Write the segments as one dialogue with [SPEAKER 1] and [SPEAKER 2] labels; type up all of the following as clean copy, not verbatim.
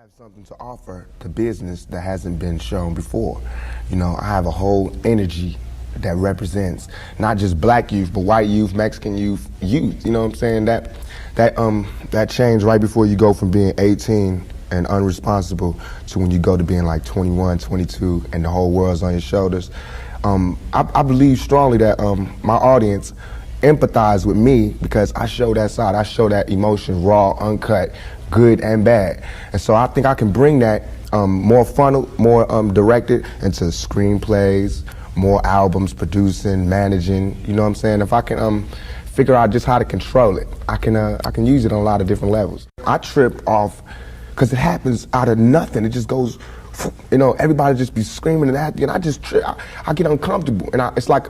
[SPEAKER 1] have something to offer to business that hasn't been shown before. You know, I have a whole energy that represents not just black youth, but white youth, Mexican youth. You know what I'm saying? That change right before you go from being 18 and unresponsible to when you go to being like 21, 22, and the whole world's on your shoulders. I believe strongly that my audience empathize with me because I show that side. I show that emotion raw, uncut, good and bad. And so I think I can bring that more funneled, more directed into screenplays, more albums, producing, managing, you know what I'm saying? If I can figure out just how to control it, I can use it on a lot of different levels. I trip off because it happens out of nothing. It just goes, you know, everybody just be screaming and acting, and I just trip. I get uncomfortable, and it's like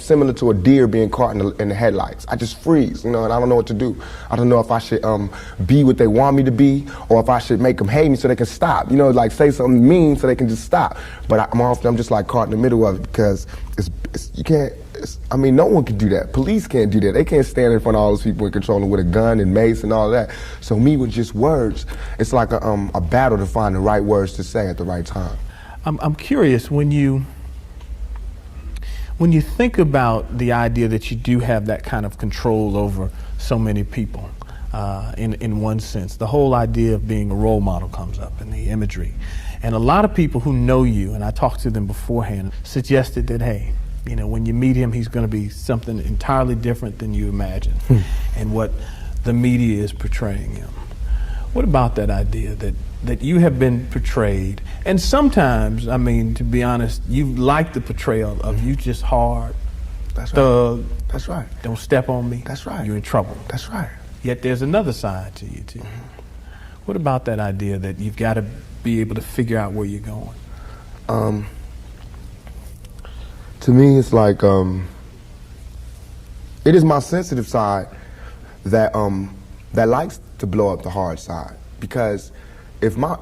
[SPEAKER 1] similar to a deer being caught in the headlights. I just freeze, you know, and I don't know what to do. I don't know if I should be what they want me to be, or if I should make them hate me so they can stop. You know, like say something mean so they can just stop. But I'm just like caught in the middle of it because you can't. I mean, no one can do that. Police can't do that. They can't stand in front of all those people and control them with a gun and mace and all that. So me with just words, it's like a battle to find the right words to say at the right time.
[SPEAKER 2] I'm curious, when you think about the idea that you do have that kind of control over so many people, in one sense, the whole idea of being a role model comes up in the imagery. And a lot of people who know you, and I talked to them beforehand, suggested that, hey, you know, when you meet him, he's going to be something entirely different than you imagine and what the media is portraying him. What about that idea that you have been portrayed? And sometimes, I mean, to be honest, you like the portrayal of you just hard,
[SPEAKER 1] That's
[SPEAKER 2] thug.
[SPEAKER 1] Right. That's right.
[SPEAKER 2] Don't step on me.
[SPEAKER 1] That's right.
[SPEAKER 2] You're in trouble.
[SPEAKER 1] That's right.
[SPEAKER 2] Yet there's another side to you, too. What about that idea that you've got to be able to figure out where you're going?
[SPEAKER 1] To me, it's like it is my sensitive side that likes to blow up the hard side, because if my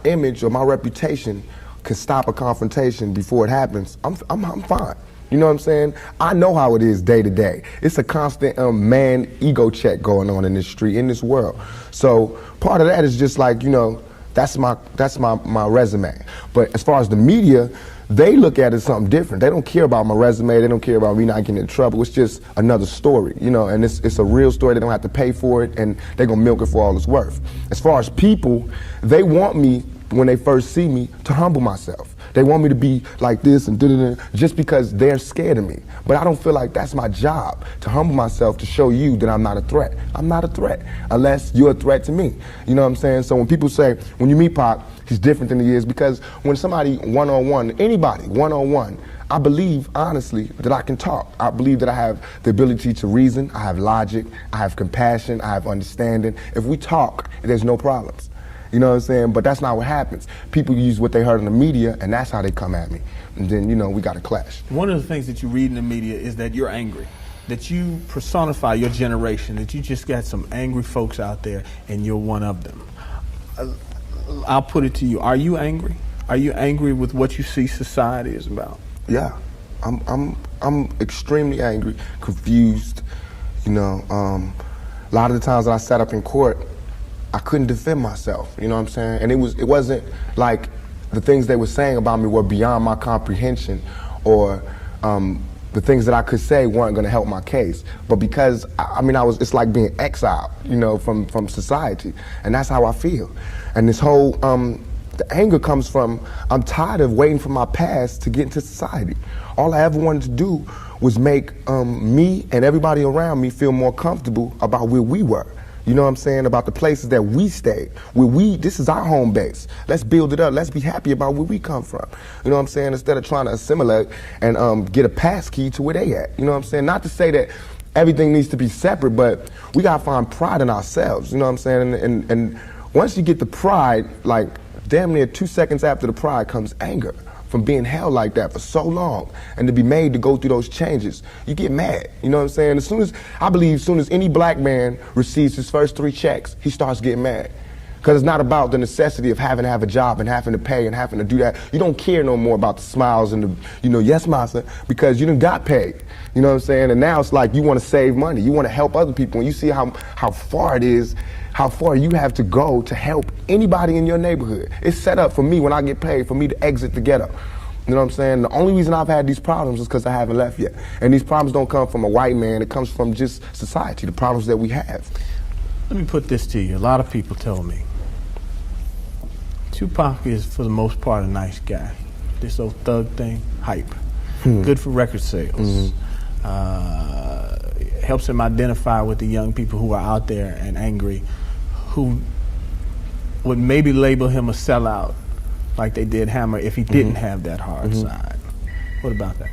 [SPEAKER 1] image or my reputation can stop a confrontation before it happens, I'm fine. You know what I'm saying? I know how it is day to day. It's a constant man ego check going on in this street, in this world. So part of that is just like, you know, that's my resume. But as far as the media, they look at it as something different. They don't care about my resume. They don't care about me not getting in trouble. It's just another story, you know, and it's a real story. They don't have to pay for it, and they're gonna milk it for all it's worth. As far as people, they want me, when they first see me, to humble myself. They want me to be like this and da-da-da, just because they're scared of me. But I don't feel like that's my job, to humble myself, to show you that I'm not a threat. I'm not a threat, unless you're a threat to me. You know what I'm saying? So when people say, when you meet Pac, he's different than he is, because when somebody one-on-one, anybody one-on-one, I believe, honestly, that I can talk. I believe that I have the ability to reason, I have logic, I have compassion, I have understanding. If we talk, there's no problems. You know what I'm saying? But that's not what happens. People use what they heard in the media, and that's how they come at me. And then, you know, we got to clash.
[SPEAKER 2] One of the things that you read in the media is that you're angry, that you personify your generation, that you just got some angry folks out there, and you're one of them. I'll put it to you. Are you angry? Are you angry with what you see society is about?
[SPEAKER 1] Yeah. I'm extremely angry, confused. You know, a lot of the times that I sat up in court, I couldn't defend myself, you know what I'm saying? And it wasn't like the things they were saying about me were beyond my comprehension, or the things that I could say weren't gonna help my case. But because, it's like being exiled, you know, from society. And that's how I feel. And this whole, the anger comes from, I'm tired of waiting for my past to get into society. All I ever wanted to do was make me and everybody around me feel more comfortable about where we were. You know what I'm saying? About the places that we stayed. This is our home base. Let's build it up. Let's be happy about where we come from. You know what I'm saying? Instead of trying to assimilate and get a pass key to where they at. You know what I'm saying? Not to say that everything needs to be separate, but we gotta find pride in ourselves. You know what I'm saying? And once you get the pride, like damn near 2 seconds after the pride comes anger. From being held like that for so long, and to be made to go through those changes, you get mad. You know what I'm saying? As soon as any black man receives his first 3 checks, he starts getting mad. Because it's not about the necessity of having to have a job and having to pay and having to do that. You don't care no more about the smiles and the, yes, massa, because you done got paid. You know what I'm saying? And now it's like you want to save money. You want to help other people. And you see how far it is, how far you have to go to help anybody in your neighborhood. It's set up for me when I get paid, for me to exit the ghetto. You know what I'm saying? The only reason I've had these problems is because I haven't left yet. And these problems don't come from a white man. It comes from just society, the problems that we have.
[SPEAKER 2] Let me put this to you. A lot of people tell me Tupac is, for the most part, a nice guy. This old thug thing, hype. Good for record sales. Helps him identify with the young people who are out there and angry, who would maybe label him a sellout like they did Hammer if he didn't have that hard side. What about that?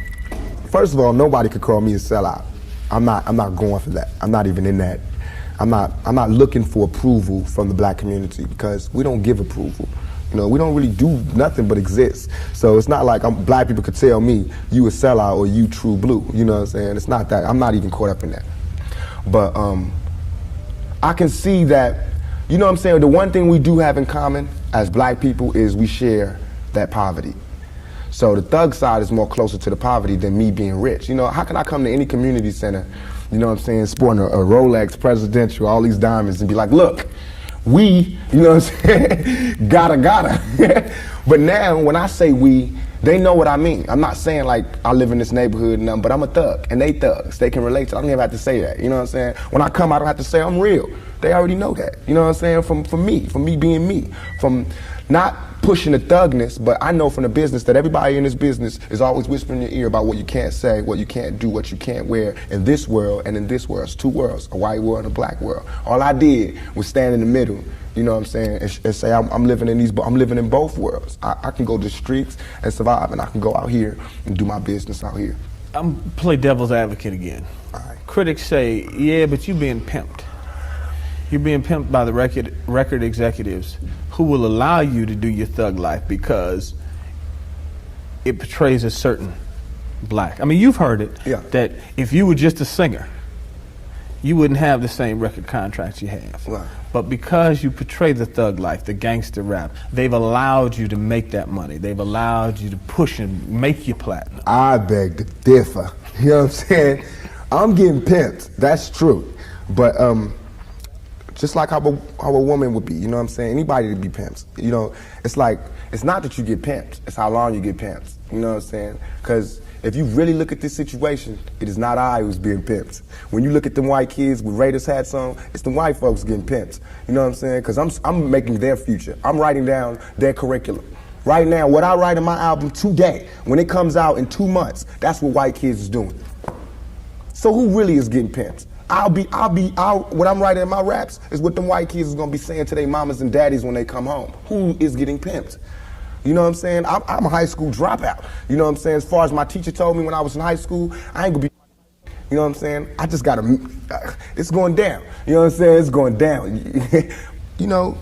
[SPEAKER 1] First of all, nobody could call me a sellout. I'm not going for that. I'm not even in that. I'm not looking for approval from the black community because we don't give approval. You know, we don't really do nothing but exist. So it's not like black people could tell me you a sellout or you true blue. You know what I'm saying? It's not that. I'm not even caught up in that. But I can see that, you know what I'm saying, the one thing we do have in common as black people is we share that poverty. So the thug side is more closer to the poverty than me being rich. You know, how can I come to any community center, you know what I'm saying, sporting a Rolex Presidential, all these diamonds, and be like, look, we, you know what I'm saying, gotta. But now when I say we, they know what I mean. I'm not saying like I live in this neighborhood and nothing, but I'm a thug, and they thugs. They can relate to it. I don't even have to say that, you know what I'm saying? When I come, I don't have to say I'm real. They already know that, you know what I'm saying? From me being me, from not pushing the thugness, but I know from the business that everybody in this business is always whispering in your ear about what you can't say, what you can't do, what you can't wear in this world and in this world. It's two worlds, a white world and a black world. All I did was stand in the middle, you know what I'm saying, and say I'm living in both worlds. I can go to the streets and survive, and I can go out here and do my business out here.
[SPEAKER 2] I'm play devil's advocate again.
[SPEAKER 1] All right.
[SPEAKER 2] Critics say, yeah, but you're being pimped. You're being pimped by the record executives who will allow you to do your thug life because it portrays a certain black. I mean, you've heard it, that if you were just a singer, you wouldn't have the same record contracts you have.
[SPEAKER 1] Right.
[SPEAKER 2] But because you portray the thug life, the gangster rap, they've allowed you to make that money. They've allowed you to push and make your platinum.
[SPEAKER 1] I beg to differ. You know what I'm saying? I'm getting pimped. That's true. But just like how a woman would be, you know what I'm saying? Anybody to be pimped. You know, it's like, it's not that you get pimped, it's how long you get pimped. You know what I'm saying? Because if you really look at this situation, it is not I who's being pimped. When you look at them white kids with Raiders hats on, it's the white folks getting pimped. You know what I'm saying? Because I'm making their future. I'm writing down their curriculum. Right now, what I write in my album today, when it comes out in 2 months, that's what white kids is doing. So who really is getting pimped? What I'm writing in my raps is what them white kids is gonna be saying to their mamas and daddies when they come home. Who is getting pimped? You know what I'm saying? I'm a high school dropout. You know what I'm saying? As far as my teacher told me when I was in high school, I ain't gonna be, you know what I'm saying? I just gotta, it's going down. You know what I'm saying? It's going down. You know,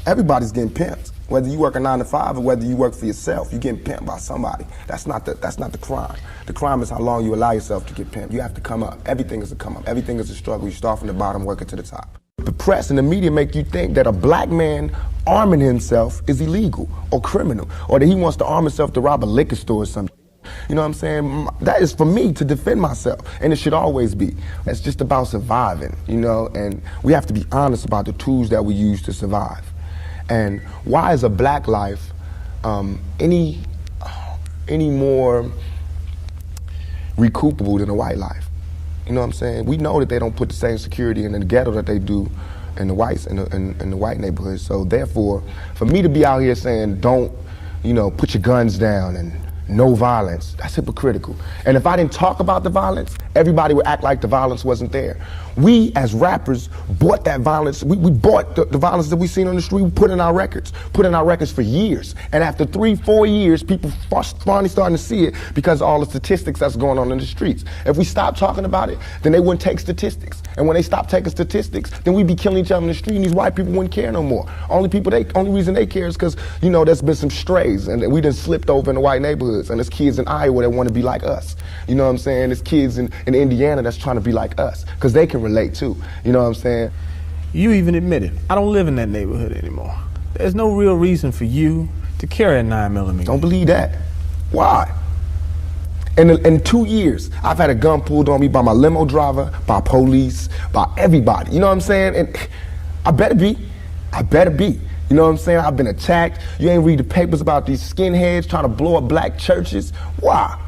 [SPEAKER 1] everybody's getting pimped. Whether you work a 9 to 5 or whether you work for yourself, you're getting pimped by somebody. That's not the crime. The crime is how long you allow yourself to get pimped. You have to come up. Everything is a come up. Everything is a struggle. You start from the bottom, working to the top. The press and the media make you think that a black man arming himself is illegal or criminal, or that he wants to arm himself to rob a liquor store or something. You know what I'm saying? That is for me to defend myself, and it should always be. It's just about surviving, you know, and we have to be honest about the tools that we use to survive. And why is a black life any more recoupable than a white life? You know what I'm saying? We know that they don't put the same security in the ghetto that they do in the whites in the white neighborhoods. So therefore, for me to be out here saying don't, you know, put your guns down and no violence, that's hypocritical. And if I didn't talk about the violence, everybody would act like the violence wasn't there. We, as rappers, bought that violence. We bought the violence that we seen on the street. We put in our records for years. And after 3-4 years, people finally starting to see it because of all the statistics that's going on in the streets. If we stop talking about it, then they wouldn't take statistics. And when they stop taking statistics, then we'd be killing each other in the street, and these white people wouldn't care no more. Only reason they care is because, you know, there's been some strays, and we done slipped over in the white neighborhoods, and there's kids in Iowa that want to be like us. You know what I'm saying? There's kids in Indiana that's trying to be like us, because they can relate too. You know what I'm saying?
[SPEAKER 2] You even admitted, I don't live in that neighborhood anymore. There's no real reason for you to carry a 9mm.
[SPEAKER 1] Don't believe that. Why? In 2 years, I've had a gun pulled on me by my limo driver, by police, by everybody. You know what I'm saying? And I better be. I better be. You know what I'm saying? I've been attacked. You ain't read the papers about these skinheads trying to blow up black churches. Why?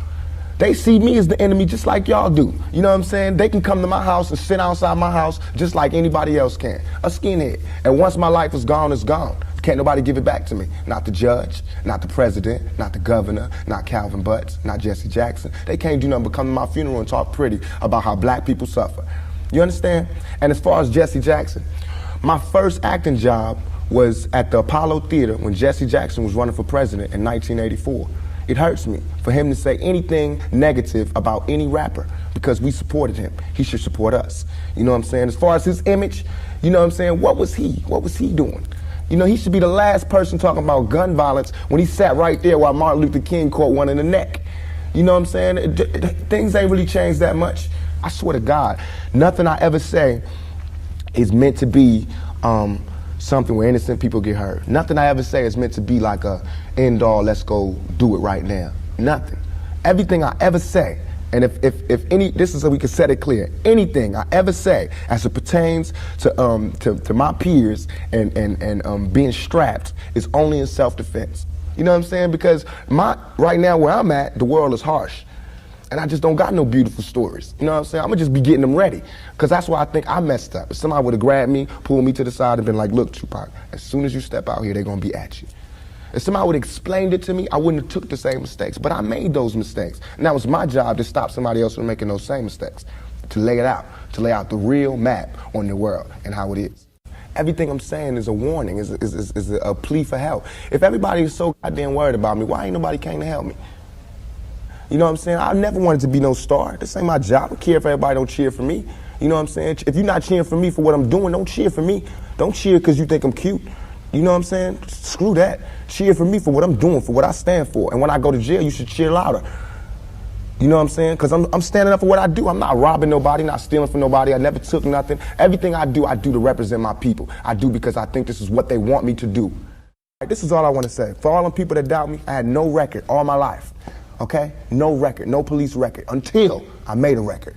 [SPEAKER 1] They see me as the enemy just like y'all do. You know what I'm saying? They can come to my house and sit outside my house just like anybody else can. A skinhead. And once my life is gone, it's gone. Can't nobody give it back to me. Not the judge, not the president, not the governor, not Calvin Butts, not Jesse Jackson. They can't do nothing but come to my funeral and talk pretty about how black people suffer. You understand? And as far as Jesse Jackson, my first acting job was at the Apollo Theater when Jesse Jackson was running for president in 1984. It hurts me for him to say anything negative about any rapper because we supported him. He should support us. You know what I'm saying? As far as his image, you know what I'm saying? What was he? What was he doing? You know, he should be the last person talking about gun violence when he sat right there while Martin Luther King caught one in the neck. You know what I'm saying? Things ain't really changed that much. I swear to God, nothing I ever say is meant to be something where innocent people get hurt. Nothing I ever say is meant to be like a end all, let's go do it right now. Nothing. Everything I ever say, and if any, this is so we can set it clear, anything I ever say as it pertains to my peers and being strapped is only in self-defense. You know what I'm saying? Because right now where I'm at, the world is harsh. And I just don't got no beautiful stories. You know what I'm saying? I'm gonna just be getting them ready. Because that's why I think I messed up. If somebody would have grabbed me, pulled me to the side and been like, look, Tupac, as soon as you step out here, they're gonna be at you. If somebody would have explained it to me, I wouldn't have took the same mistakes. But I made those mistakes. And that was my job to stop somebody else from making those same mistakes. To lay it out. To lay out the real map on the world and how it is. Everything I'm saying is a warning, is a plea for help. If everybody is so goddamn worried about me, why ain't nobody came to help me? You know what I'm saying? I never wanted to be no star. This ain't my job. I don't care if everybody don't cheer for me. You know what I'm saying? If you're not cheering for me for what I'm doing, don't cheer for me. Don't cheer because you think I'm cute. You know what I'm saying? Screw that. Cheer for me for what I'm doing, for what I stand for. And when I go to jail, you should cheer louder. You know what I'm saying? Because I'm standing up for what I do. I'm not robbing nobody, not stealing from nobody. I never took nothing. Everything I do to represent my people. I do because I think this is what they want me to do. This is all I want to say. For all the people that doubt me, I had no record all my life. Okay? No record, no police record, until I made a record.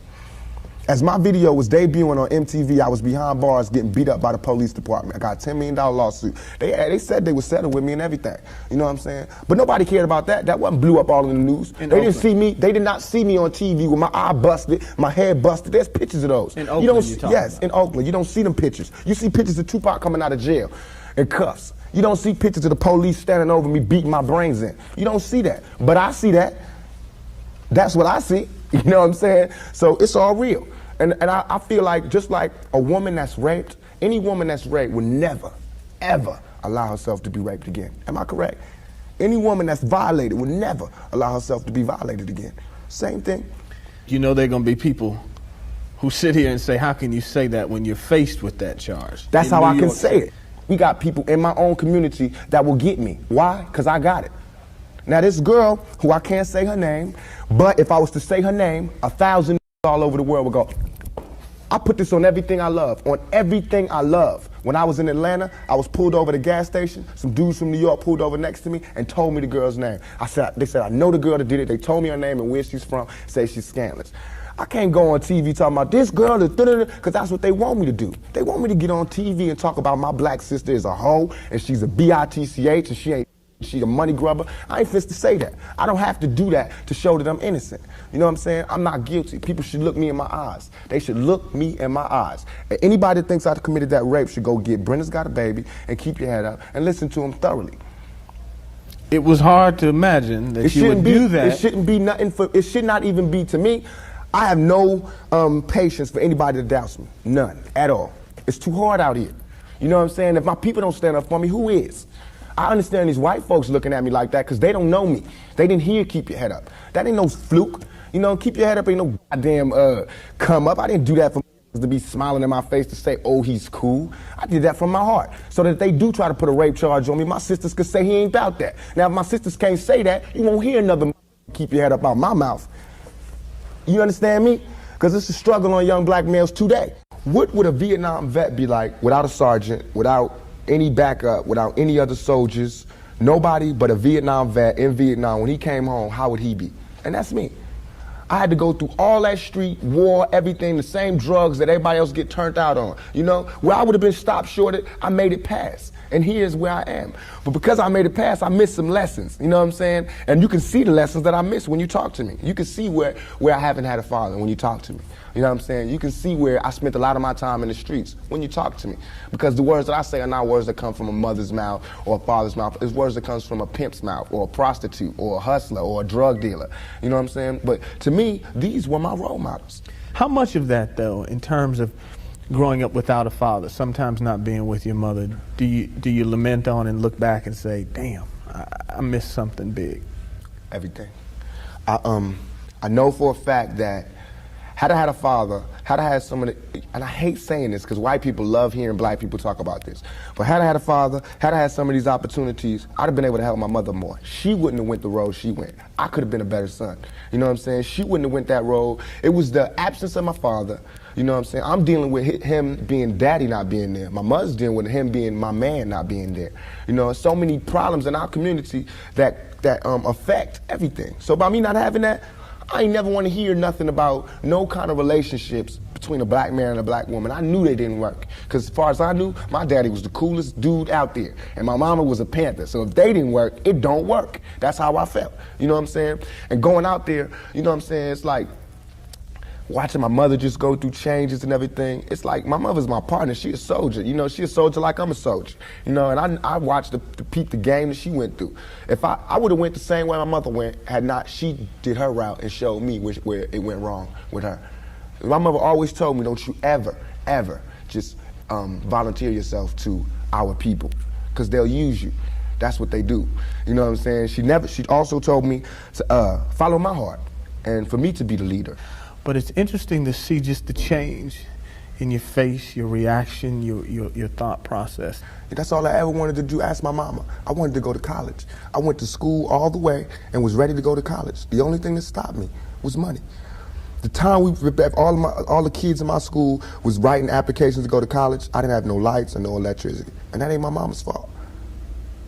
[SPEAKER 1] As my video was debuting on MTV, I was behind bars getting beat up by the police department. I got a $10 million lawsuit. They said they would settle with me and everything. You know what I'm saying? But nobody cared about that. That wasn't blew up all in the news. They didn't see me. They did not see me on TV with my eye busted, my head busted. There's pictures of those.
[SPEAKER 2] In Oakland,
[SPEAKER 1] yes, in Oakland. You don't see them pictures. You see pictures of Tupac coming out of jail in cuffs. You don't see pictures of the police standing over me beating my brains in. You don't see that. But I see that. That's what I see. You know what I'm saying? So it's all real. And I feel like just like a woman that's raped, any woman that's raped would never, ever allow herself to be raped again. Am I correct? Any woman that's violated would never allow herself to be violated again. Same thing.
[SPEAKER 2] You know there are going to be people who sit here and say, how can you say that when you're faced with that charge?
[SPEAKER 1] That's how I can say it. We got people in my own community that will get me. Why? Because I got it. Now this girl, who I can't say her name, but if I was to say her name, 1,000 all over the world would go, I put this on everything I love, on everything I love. When I was in Atlanta, I was pulled over at a gas station. Some dudes from New York pulled over next to me and told me the girl's name. They said, I know the girl that did it. They told me her name and where she's from, say she's scandalous. I can't go on TV talking about this girl is because that's what they want me to do. They want me to get on TV and talk about my black sister is a hoe and she's a bitch and she's a money grubber. I ain't fit to say that. I don't have to do that to show that I'm innocent. You know what I'm saying? I'm not guilty. People should look me in my eyes. They should look me in my eyes. And anybody that thinks I committed that rape should go get Brenda's Got a Baby and keep your head up and listen to him thoroughly.
[SPEAKER 2] It was hard to imagine that you would do that.
[SPEAKER 1] It shouldn't be nothing it should not even be to me. I have no patience for anybody that doubts me. None at all. It's too hard out here. You know what I'm saying? If my people don't stand up for me, who is? I understand these white folks looking at me like that because they don't know me. They didn't hear keep your head up. That ain't no fluke. You know, keep your head up ain't no goddamn come up. I didn't do that for to be smiling in my face to say, oh, he's cool. I did that from my heart. So that if they do try to put a rape charge on me, my sisters could say he ain't about that. Now, if my sisters can't say that, you won't hear another keep your head up out my mouth. You understand me? Because it's a struggle on young black males today. What would a Vietnam vet be like without a sergeant, without any backup, without any other soldiers, nobody but a Vietnam vet in Vietnam? When he came home, how would he be? And that's me. I had to go through all that street, war, everything, the same drugs that everybody else get turned out on. You know, where I would have been stopped shorted, I made it past. And here's where I am. But because I made it past, I missed some lessons. You know what I'm saying? And you can see the lessons that I missed when you talk to me. You can see where I haven't had a father when you talk to me. You know what I'm saying? You can see where I spent a lot of my time in the streets when you talk to me. Because the words that I say are not words that come from a mother's mouth or a father's mouth. It's words that comes from a pimp's mouth or a prostitute or a hustler or a drug dealer. You know what I'm saying? But to me, these were my role models.
[SPEAKER 2] How much of that, though, in terms of growing up without a father, sometimes not being with your mother, do you lament on and look back and say, damn, I missed something big?
[SPEAKER 1] Everything. I know for a fact that had I had a father, had I had somebody, and I hate saying this because white people love hearing black people talk about this, but had I had a father, had I had some of these opportunities, I'd have been able to help my mother more. She wouldn't have went the road she went. I could have been a better son. You know what I'm saying? She wouldn't have went that road. It was the absence of my father. You know what I'm saying? I'm dealing with him being daddy not being there. My mother's dealing with him being my man not being there. You know, so many problems in our community that affect everything. So by me not having that, I ain't never want to hear nothing about no kind of relationships between a black man and a black woman. I knew they didn't work. Because as far as I knew, my daddy was the coolest dude out there. And my mama was a Panther. So if they didn't work, it don't work. That's how I felt. You know what I'm saying? And going out there, you know what I'm saying? It's like watching my mother just go through changes and everything. It's like my mother's my partner. She a soldier. You know, she a soldier like I'm a soldier. You know, and I watched the peep the game that she went through. If I would have went the same way my mother went, had not she did her route and showed me where it went wrong with her. My mother always told me, don't you ever, ever just volunteer yourself to our people, because they'll use you. That's what they do. You know what I'm saying? She also told me to follow my heart and for me to be the leader.
[SPEAKER 2] But it's interesting to see just the change in your face, your reaction, your thought process.
[SPEAKER 1] That's all I ever wanted to do. Ask my mama. I wanted to go to college. I went to school all the way and was ready to go to college. The only thing that stopped me was money. The time all the kids in my school was writing applications to go to college, I didn't have no lights or no electricity. And that ain't my mama's fault.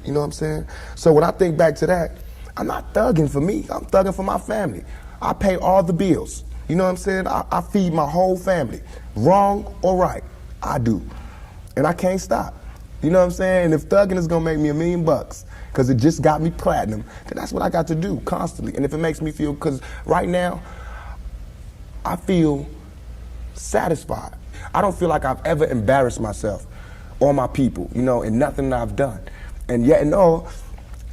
[SPEAKER 1] You know what I'm saying? So when I think back to that, I'm not thugging for me. I'm thugging for my family. I pay all the bills. You know what I'm saying? I feed my whole family. Wrong or right, I do. And I can't stop. You know what I'm saying? And if thugging is gonna make me $1 million, because it just got me platinum, then that's what I got to do constantly. And if it makes me feel, because right now, I feel satisfied. I don't feel like I've ever embarrassed myself or my people, you know, in nothing that I've done. And yet and all,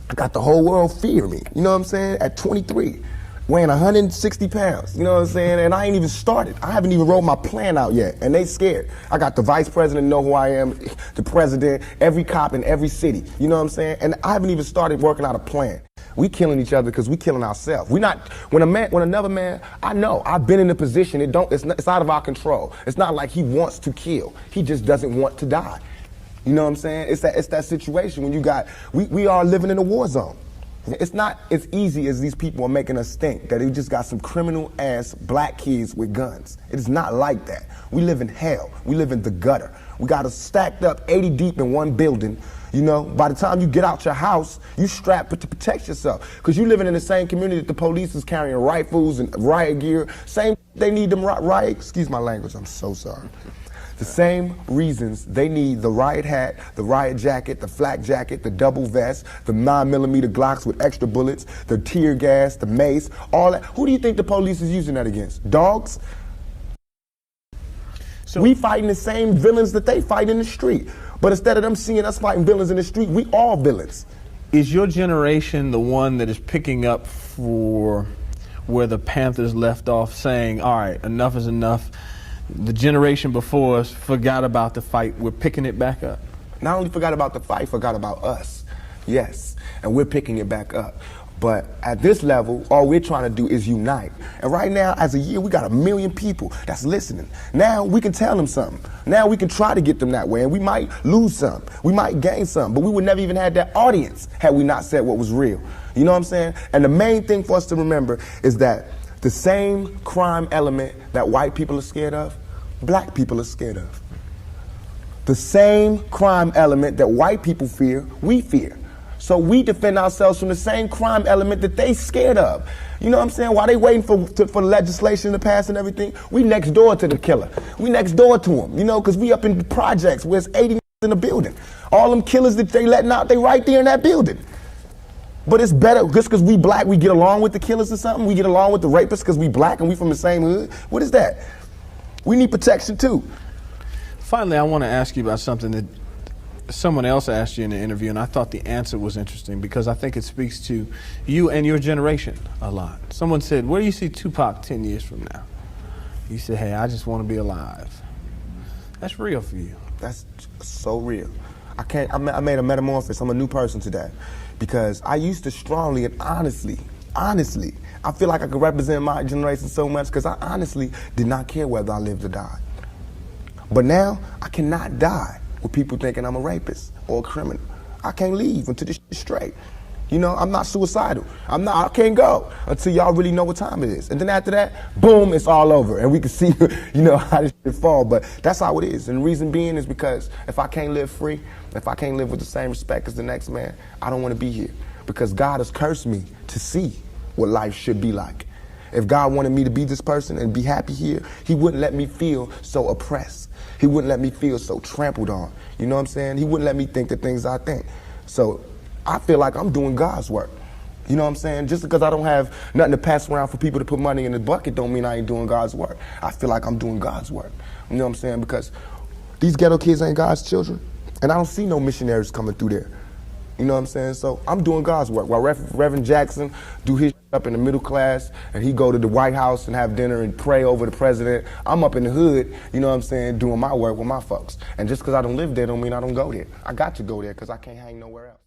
[SPEAKER 1] I got the whole world fearing me. You know what I'm saying? At 23. Weighing 160 pounds, you know what I'm saying? And I ain't even started. I haven't even wrote my plan out yet, and they scared. I got the vice president know who I am, the president, every cop in every city, you know what I'm saying? And I haven't even started working out a plan. We killing each other because we killing ourselves. We not, when another man, I know, I've been in a position, it's out of our control. It's not like he wants to kill. He just doesn't want to die. You know what I'm saying? It's that situation when you got, we are living in a war zone. It's not as easy as these people are making us think, that they just got some criminal-ass black kids with guns. It is not like that. We live in hell. We live in the gutter. We got us stacked up 80 deep in one building. You know, by the time you get out your house, you strapped to protect yourself. Because you living in the same community that the police is carrying rifles and riot gear. Same, they need them riot, excuse my language, I'm so sorry. The same reasons they need the riot hat, the riot jacket, the flak jacket, the double vest, the 9mm Glocks with extra bullets, the tear gas, the mace, all that. Who do you think the police is using that against? Dogs? So we fighting the same villains that they fight in the street. But instead of them seeing us fighting villains in the street, we all villains.
[SPEAKER 2] Is your generation the one that is picking up for where the Panthers left off, saying, all right, enough is enough? The generation before us forgot about the fight. We're picking it back up.
[SPEAKER 1] Not only forgot about the fight, forgot about us. Yes, and we're picking it back up. But at this level, all we're trying to do is unite. And right now, as a year, we got 1 million people that's listening. Now we can tell them something. Now we can try to get them that way, and we might lose some. We might gain some, but we would never even have that audience had we not said what was real. You know what I'm saying? And the main thing for us to remember is that the same crime element that white people are scared of, black people are scared of. The same crime element that white people fear, we fear. So we defend ourselves from the same crime element that they scared of. You know what I'm saying? While they waiting for legislation to pass and everything, we next door to the killer. We next door to him, you know, because we up in the projects where it's 80 in the building. All them killers that they letting out, they right there in that building. But it's better, just because we black, we get along with the killers or something? We get along with the rapists because we black and we from the same hood? What is that? We need protection too.
[SPEAKER 2] Finally, I want to ask you about something that someone else asked you in the interview, and I thought the answer was interesting because I think it speaks to you and your generation a lot. Someone said, where do you see Tupac 10 years from now? You said, hey, I just want to be alive. That's real for you.
[SPEAKER 1] That's so real. I made a metamorphosis. I'm a new person today because I used to strongly and honestly, I feel like I could represent my generation so much because I honestly did not care whether I lived or died. But now I cannot die with people thinking I'm a rapist or a criminal. I can't leave until this shit's straight. You know, I'm not suicidal. I can't go until y'all really know what time it is. And then after that, boom, it's all over. And we can see, you know, how this shit fall. But that's how it is. And the reason being is because if I can't live free, if I can't live with the same respect as the next man, I don't want to be here. Because God has cursed me to see what life should be like. If God wanted me to be this person and be happy here, he wouldn't let me feel so oppressed. He wouldn't let me feel so trampled on. You know what I'm saying? He wouldn't let me think the things I think. So I feel like I'm doing God's work. You know what I'm saying? Just because I don't have nothing to pass around for people to put money in the bucket don't mean I ain't doing God's work. I feel like I'm doing God's work. You know what I'm saying? Because these ghetto kids ain't God's children. And I don't see no missionaries coming through there. You know what I'm saying? So I'm doing God's work. While Reverend Jackson do his up in the middle class and he go to the White House and have dinner and pray over the president, I'm up in the hood, you know what I'm saying, doing my work with my folks. And just because I don't live there don't mean I don't go there. I got to go there because I can't hang nowhere else.